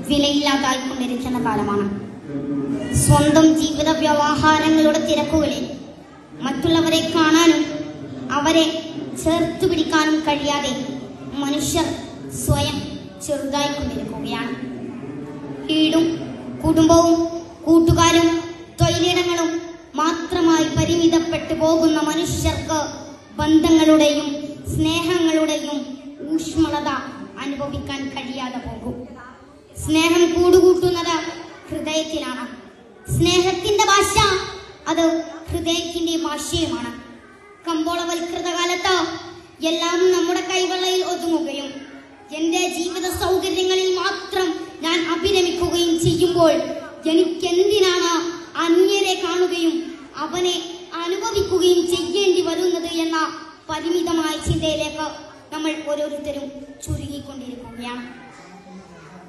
വിലയില്ലാതായിക്കൊണ്ടിരിക്കുന്ന കാലമാണ്. സ്വന്തം ജീവിത വ്യവഹാരങ്ങളുടെ തിരക്കുകളിൽ മറ്റുള്ളവരെ കാണാനും അവരെ ചേർത്തു പിടിക്കാനും കഴിയാതെ മനുഷ്യർ സ്വയം ചെറുതായിക്കൊണ്ടിരിക്കുകയാണ്. വീടും കുടുംബവും കൂട്ടുകാരും തൊഴിലിടങ്ങളും മാത്രമായി പരിമിതപ്പെട്ടു പോകുന്ന മനുഷ്യർക്ക് ബന്ധങ്ങളുടെയും സ്നേഹങ്ങളുടെയും ഊഷ്മളത അനുഭവിക്കാൻ കഴിയാതെ പോകും. സ്നേഹം കൂടുകൂട്ടുന്നത് ഹൃദയത്തിലാണ്. സ്നേഹത്തിന്റെ ഭാഷ അത് ഹൃദയത്തിന്റെ ഭാഷയുമാണ്. കമ്പോളവൽകൃത കാലത്ത് എല്ലാം നമ്മുടെ കൈവെള്ളയിൽ ഒതുങ്ങുകയും എന്റെ ജീവിത സൗകര്യങ്ങളിൽ മാത്രം ഞാൻ അഭിരമിക്കുകയും ചെയ്യുമ്പോൾ എനിക്കെന്തിനാണ് അന്യരെ കാണുകയും അവനെ അനുഭവിക്കുകയും ചെയ്യേണ്ടി വരുന്നത് എന്ന പരിമിതമായ ചിന്തയിലേക്ക് നമ്മൾ ഓരോരുത്തരും ചുരുങ്ങിക്കൊണ്ടിരിക്കുകയാണ്.